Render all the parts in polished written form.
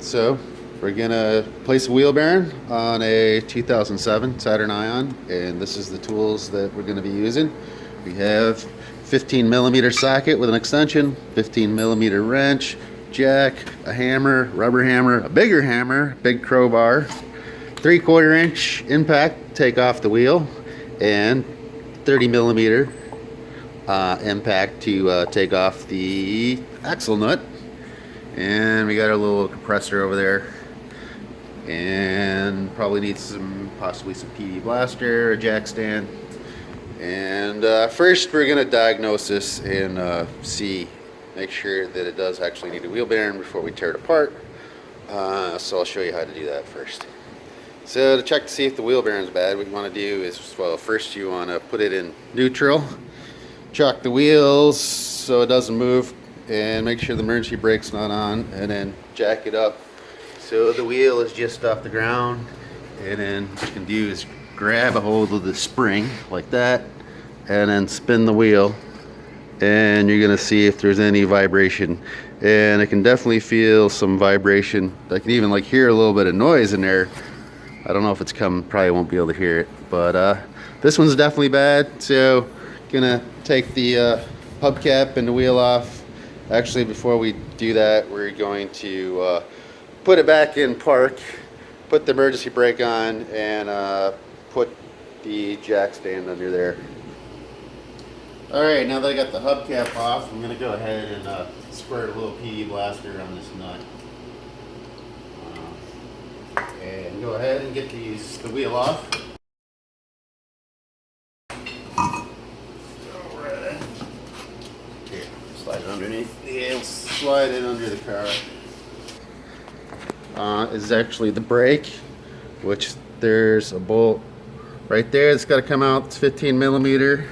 So we're gonna place a wheel bearing on a 2007 Saturn Ion, and this is the tools that we're gonna be using. We have 15 millimeter socket with an extension, 15 millimeter wrench, jack, a hammer, rubber hammer, a bigger hammer, big crowbar, 3/4 inch impact, take off the wheel, and 30 millimeter impact to take off the axle nut. And we got our little compressor over there, and probably need possibly some PD blaster, a jack stand. And first we're gonna diagnose this and make sure that it does actually need a wheel bearing before we tear it apart. So I'll show you how to do that first. So to check to see if the wheel bearing is bad, what you want to do is, well, first you want to put it in neutral, chuck the wheels so it doesn't move, and make sure the emergency brake's not on, and then jack it up so the wheel is just off the ground. And then what you can do is grab a hold of the spring like that, and then spin the wheel, and you're gonna see if there's any vibration. And I can definitely feel some vibration. I can even hear a little bit of noise in there. I don't know if it's coming, probably won't be able to hear it, but this one's definitely bad. So gonna take the hubcap and the wheel off. Actually, before we do that, we're going to put it back in park, put the emergency brake on, and put the jack stand under there. Alright, now that I got the hubcap off, I'm gonna go ahead and squirt a little PD blaster on this nut. And go ahead and get the wheel off. Here, slide it underneath. Yeah, slide it under the car. Is actually the brake, which there's a bolt right there that's got to come out. It's 15 millimeter,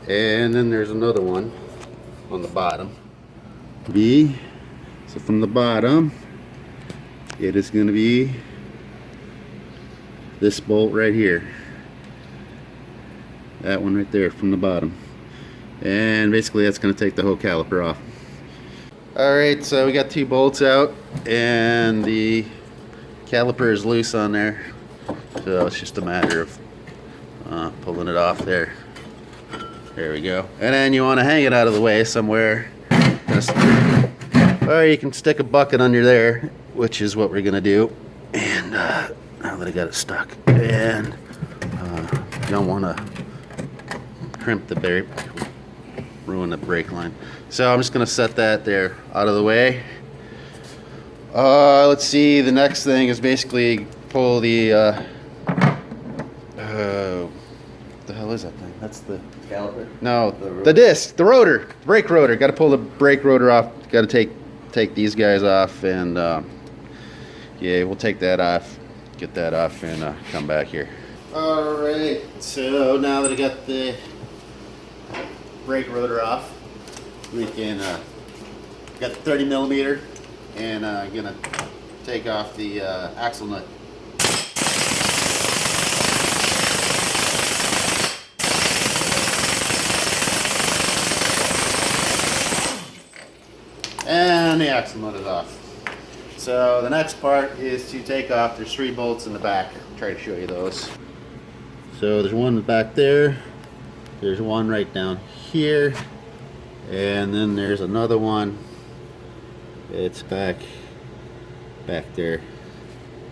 and then there's another one on the bottom. So from the bottom, it is going to be this bolt right here, that one right there from the bottom, and basically that's going to take the whole caliper off. Alright, so we got 2 bolts out, and the caliper is loose on there, so it's just a matter of pulling it off there. There we go. And then you want to hang it out of the way somewhere, or you can stick a bucket under there, which is what we're going to do. And now that I got it stuck, and you don't want to crimp the brake, ruin the brake line. So I'm just going to set that there out of the way. Let's see, the next thing is basically pull the what the hell is that thing? That's the caliper? No, the disc, the rotor, brake rotor. Got to pull the brake rotor off. Got to take these guys off, and yeah, we'll take that off, get that off, and come back here. Alright, so now that I got the brake rotor off, we can got the 30 millimeter, and gonna take off the axle nut. And the axle nut is off. So the next part is to take off. There's 3 bolts in the back. I'll try to show you those. So there's one back there. There's one right down here, and then there's another one. It's back there.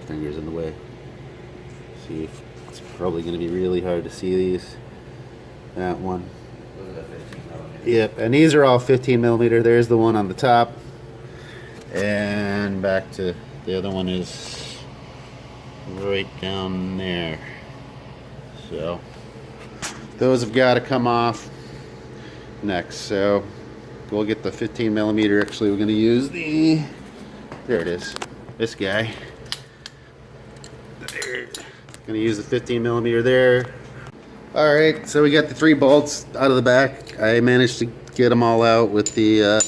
Fingers in the way. See, it's probably going to be really hard to see these. That one. Yep, and these are all 15 millimeter. There's the one on the top, and back to the other one is right down there. So those have got to come off next. So we'll get the 15 millimeter. Actually, we're going to use there it is, this guy. Going to use the 15 millimeter there. Alright, so we got the 3 bolts out of the back. I managed to get them all out with the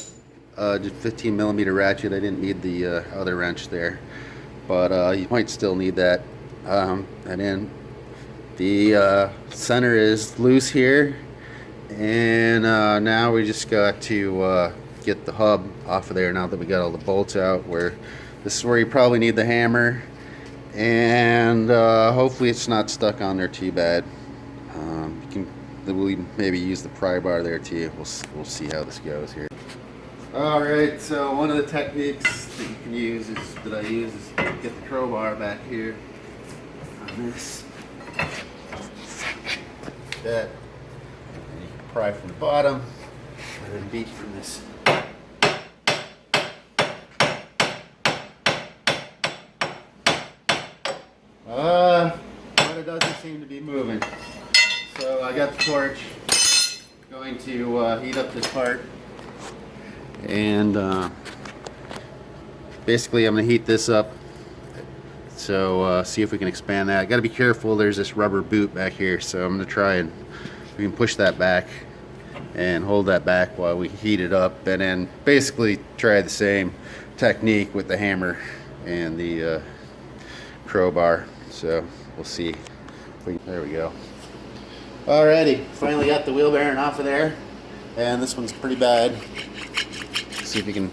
15 millimeter ratchet. I didn't need the other wrench there, but you might still need that. And then the center is loose here, and now we just got to get the hub off of there. Now that we got all the bolts out, we're This is where you probably need the hammer, and hopefully it's not stuck on there too bad. You can we'll maybe use the pry bar there too. We'll see how this goes here. Alright, so one of the techniques that you can use is get the crowbar back here on this. That. And you can pry from the bottom and then beat from this. But it doesn't seem to be moving. So I got the torch. Going to heat up this part. And basically I'm going to heat this up. So see if we can expand that. Got to be careful, there's this rubber boot back here, so I'm going to try and we can push that back and hold that back while we heat it up, and then basically try the same technique with the hammer and the crowbar. So we'll see. There we go. Alrighty, finally got the wheel bearing off of there, and this one's pretty bad. See if you can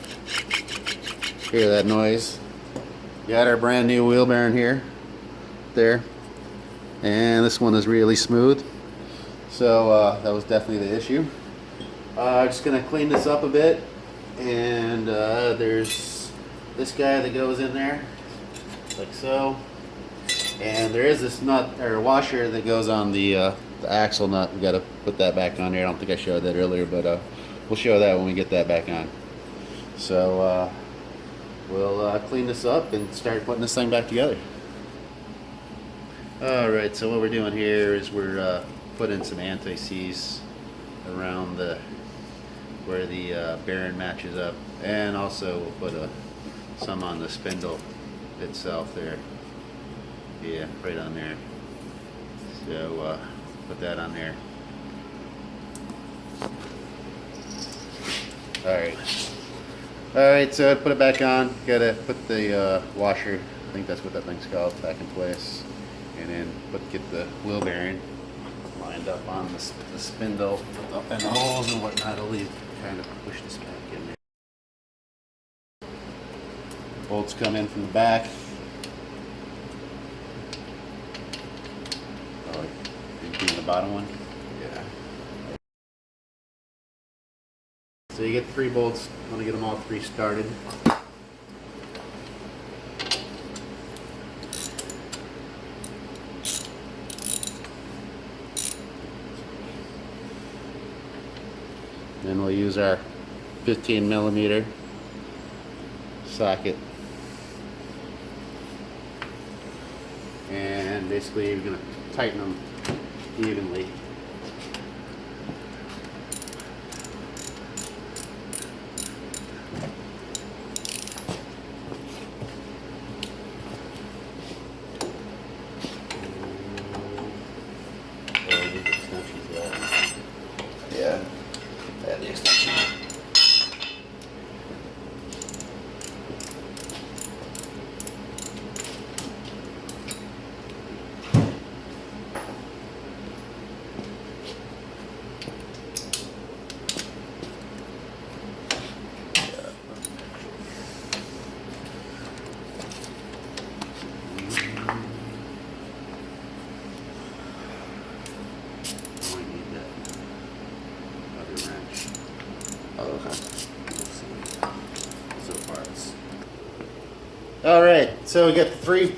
hear that noise. Got our brand new wheel bearing here, there, and this one is really smooth. So that was definitely the issue. Just gonna clean this up a bit, and there's this guy that goes in there, like so, and there is this nut or washer that goes on the axle nut. We got to put that back on here. I don't think I showed that earlier, but we'll show that when we get that back on. So we'll clean this up and start putting this thing back together. Alright, so what we're doing here is we're putting some anti-seize around where the bearing matches up, and also we'll put some on the spindle itself there. Yeah, right on there. So put that on there. Alright, so put it back on. Gotta put the washer, I think that's what that thing's called, back in place. And then get the wheel bearing lined up on the spindle, up in the holes and whatnot. I'll kind of push this back in there. Bolts come in from the back. Oh, including the bottom one? Yeah. So you get 3 bolts. I want to get them all 3 started. Then we'll use our 15mm socket, and basically you're going to tighten them evenly. Yeah. Add the extension. Alright, so we got three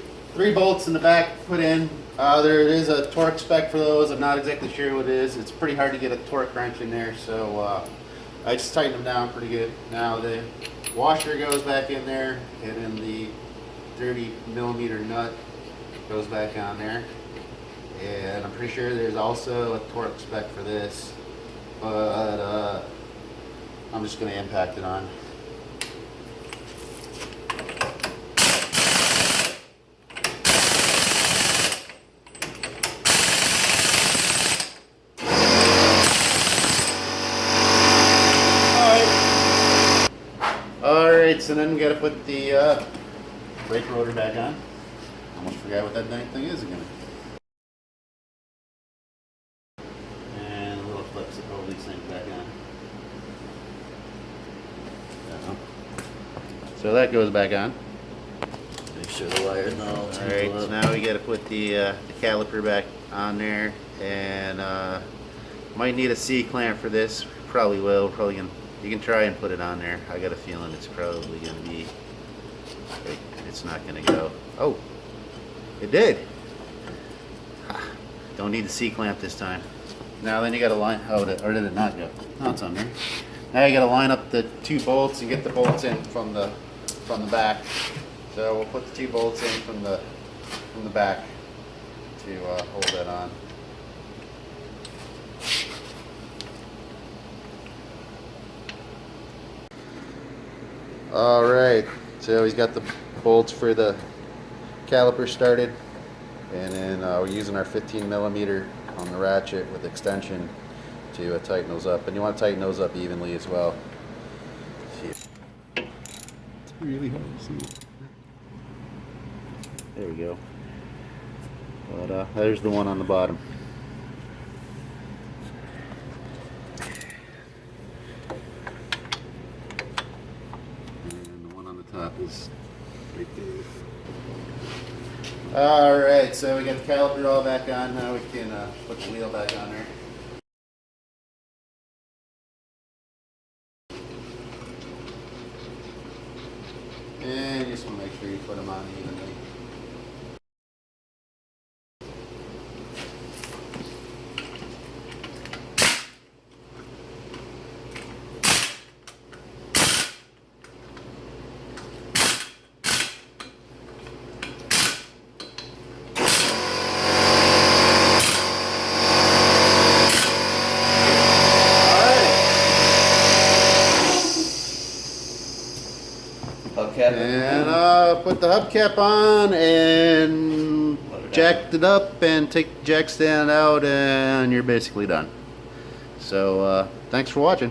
bolts in the back put in. There is a torque spec for those. I'm not exactly sure what it is. It's pretty hard to get a torque wrench in there, so I just tightened them down pretty good. Now the washer goes back in there, and then the 30mm nut goes back on there. And I'm pretty sure there's also a torque spec for this, but I'm just going to impact it on. Alright, so then we got to put the brake rotor back on. Almost forgot what that dang thing is again. And a little flips to hold these things back on. So that goes back on. Make sure the wire's not all Alright, tangled so up. now we got to put the caliper back on there, and might need a C-clamp for this. Probably will. Probably gonna. You can try and put it on there. I got a feeling it's probably gonna be. It's not gonna go. Oh, it did. Ha. Don't need the C-clamp this time. Now then you got to line. Oh, or did it not go? No, it's on there. Now you got to line up the 2 bolts and get the bolts in from the back. So we'll put the 2 bolts in from the back to hold that on. All right, so he's got the bolts for the caliper started, and then we're using our 15 millimeter on the ratchet with extension to tighten those up. And you want to tighten those up evenly as well. It's really hard to see. There we go. But there's the one on the bottom. And the one on the top is right there. Alright, so we got the caliper all back on. Now we can put the wheel back on there. And you just want to make sure you put them on evenly. Hubcap. And put the hubcap on and jacked it up and take the jack stand out, and you're basically done. So thanks for watching.